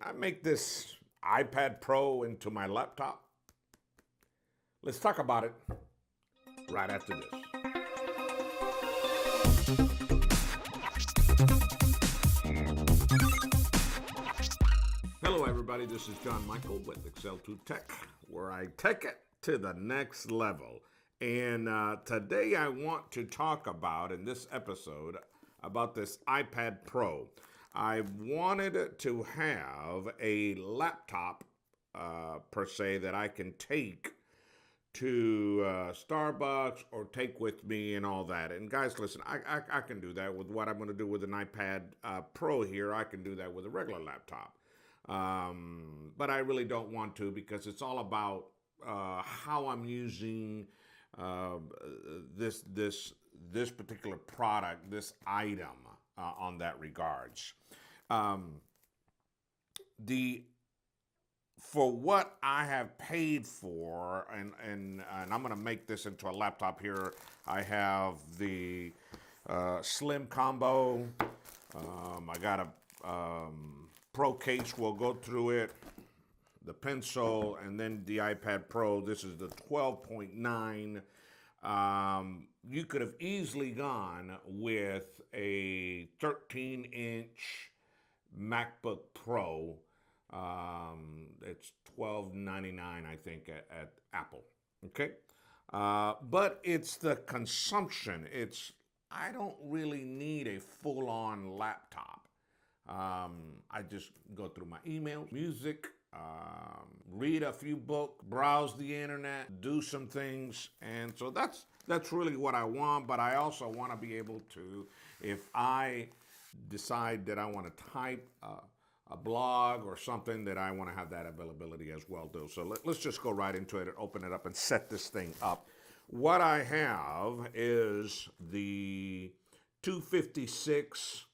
I make this iPad Pro into my laptop? Let's talk about it right after this. Hello everybody, this is John Michael with Excel 2 Tech, where I take it to the next level. And today I want to talk about, in this episode, about this iPad Pro. I wanted to have a laptop, per se, that I can take to Starbucks or take with me and all that. And guys, listen, I can do that with what I'm going to do with an iPad Pro here. I can do that with a regular laptop. But I really don't want to, because it's all about how I'm using this particular product, this item, on that regards. For what I have paid for, and I'm going to make this into a laptop here. I have the Slim Combo. I got a Pro case. We'll go through it. The pencil, and then the iPad Pro. This is the 12.9. You could have easily gone with a 13-inch MacBook Pro. It's $12.99, I think, at Apple. Okay, but it's the consumption. I don't really need a full-on laptop. I just go through my emails, music, read a few books, browse the internet, do some things, and so that's really what I want. But I also want to be able to, if I decide that I want to type a blog or something, that I want to have that availability as well too. So let's just go right into it and open it up and set this thing up. What I have is the 256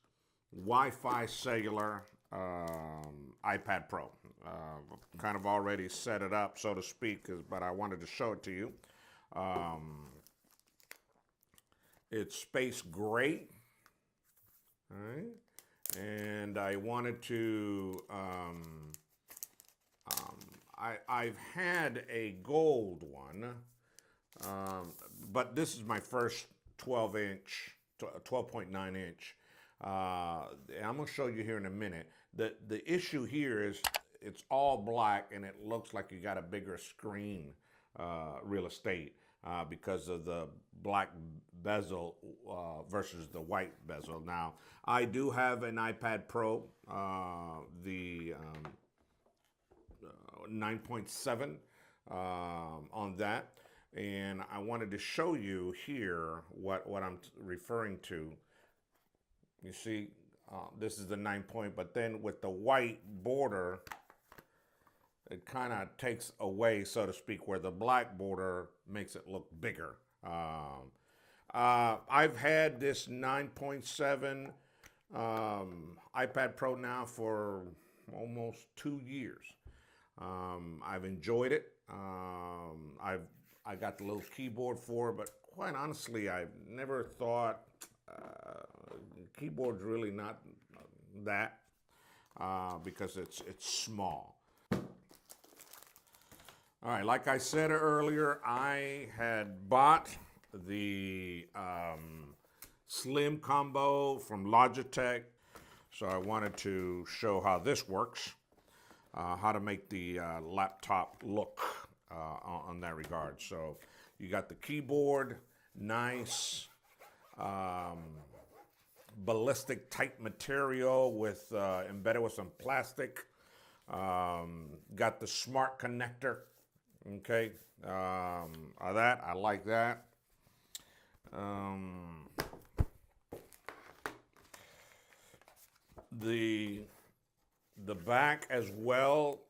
Wi-Fi cellular iPad Pro. Kind of already set it up, so to speak, but I wanted to show it to you. It's space gray. All right. And I wanted to, I've had a gold one, but this is my first 12.9 inch. I'm going to show you here in a minute. The issue here is it's all black, and it looks like you got a bigger screen real estate because of the black bezel versus the white bezel. Now, I do have an iPad Pro, the 9.7 on that, and I wanted to show you here what I'm referring to. You see, this is the 9 point, but then with the white border, it kind of takes away, so to speak, where the black border makes it look bigger. I've had this 9.7 iPad Pro now for almost 2 years. I've enjoyed it. I got the little keyboard for it, but quite honestly, I've never thought keyboard's really not that, because it's small. All right, like I said earlier, I had bought the Slim Combo from Logitech, so I wanted to show how this works, how to make the laptop look on that regard. So you got the keyboard, nice ballistic type material with embedded with some plastic. Got the smart connector. Okay, that I like that. The back as well.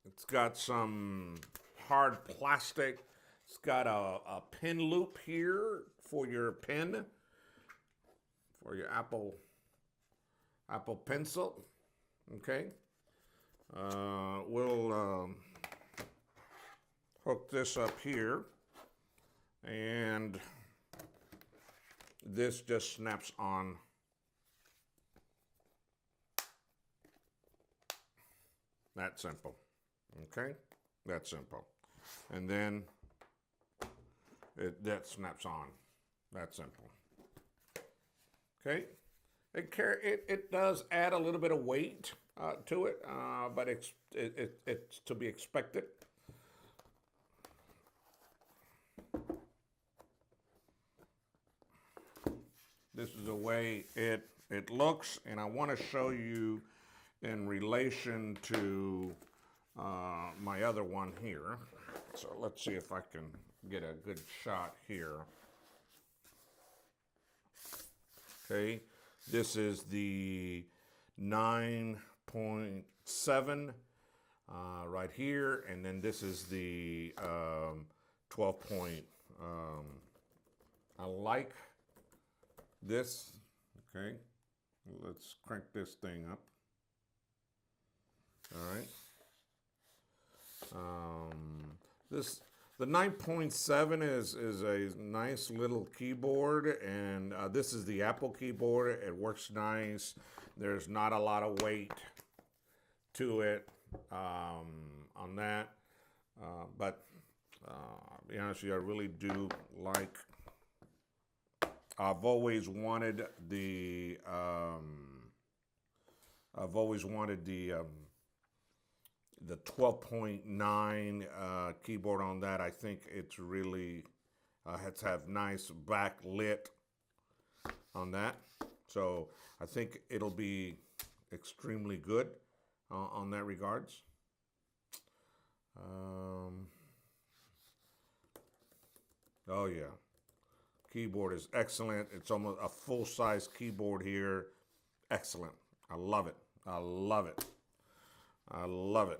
It's got some hard plastic. It's got a pen loop here for your pen, for your Apple Pencil. Okay. We'll hook this up here, and this just snaps on That simple. Okay? That simple. And then that snaps on. That simple. Okay? It does add a little bit of weight to it, but it's to be expected. This is the way it looks, and I want to show you in relation to my other one here. So let's see if I can get a good shot here. Okay, this is the 9.7 right here, and then this is the 12 point. I like this. Okay, let's crank this thing up. All right. The 9.7 is a nice little keyboard, and this is the Apple keyboard. It works nice. There's not a lot of weight to it on that, but to be honest with you, I really do like. I've always wanted the. The 12.9 keyboard on that. I think it's really has to have nice backlit on that. So I think it'll be extremely good on that regards. Oh yeah, keyboard is excellent. It's almost a full-size keyboard here. Excellent. I love it. I love it. I love it.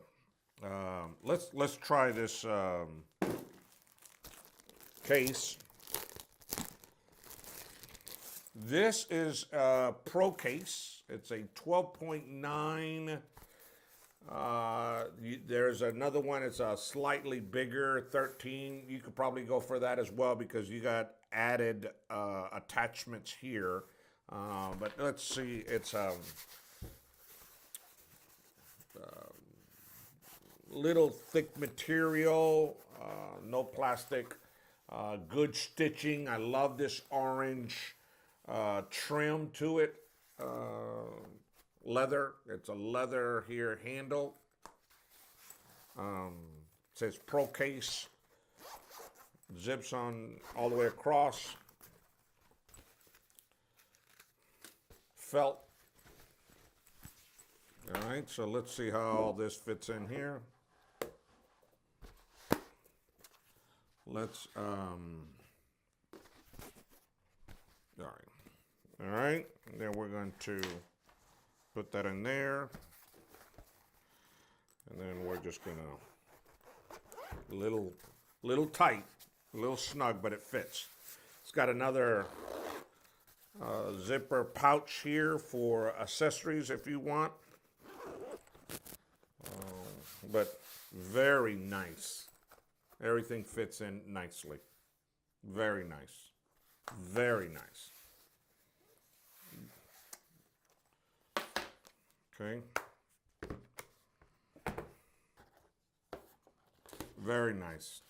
Let's try this case. This is a Pro case. It's a 12.9. There's another one. It's a slightly bigger 13. You could probably go for that as well because you got added attachments here. But let's see. It's little thick material, no plastic, good stitching. I love this orange trim to it. Leather. It's a leather here handle. Says Pro case. Zips on all the way across. Felt. All right, so let's see how all this fits in here. Let's, all right, and then we're going to put that in there, and then we're just gonna, little tight, a little snug, but it fits. It's got another zipper pouch here for accessories if you want, but very nice. Everything fits in nicely. Very nice. Very nice. Okay. Very nice.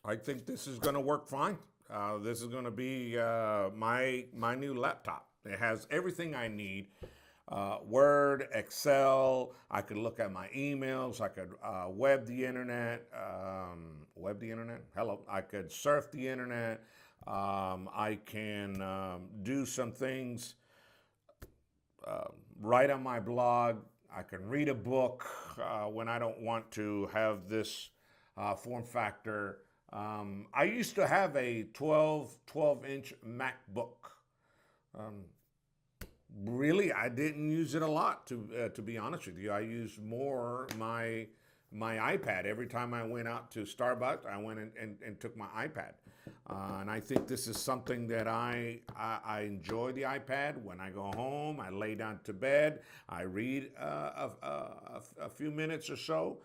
I think this is going to work fine. This is going to be my new laptop. It has everything I need. Word, Excel, I could look at my emails, I could web the internet, hello, I could surf the internet, I can do some things, write on my blog, I can read a book when I don't want to have this form factor. I used to have a 12-inch MacBook. Really, I didn't use it a lot, to be honest with you. I used more my iPad. Every time I went out to Starbucks, I went and took my iPad. And I think this is something that I enjoy the iPad. When I go home, I lay down to bed, I read a few minutes or so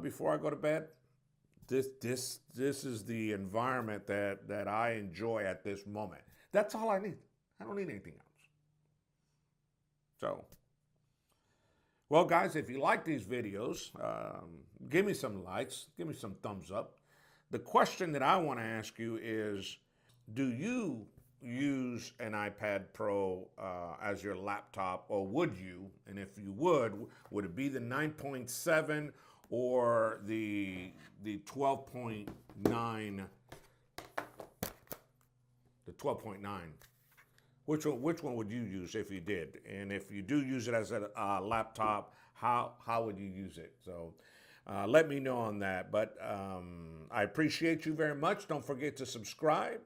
before I go to bed. This is the environment that I enjoy at this moment. That's all I need. I don't need anything else. So, well, guys, if you like these videos, give me some likes, give me some thumbs up. The question that I want to ask you is, do you use an iPad Pro as your laptop, or would you? And if you would it be the 9.7 or the 12.9? The 12.9. Which one would you use if you did? And if you do use it as a laptop, how would you use it? So let me know on that. But I appreciate you very much. Don't forget to subscribe.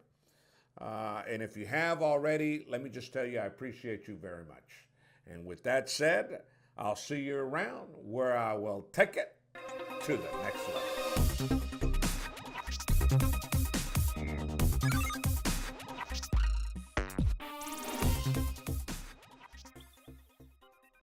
And if you have already, let me just tell you, I appreciate you very much. And with that said, I'll see you around where I will take it to the next level.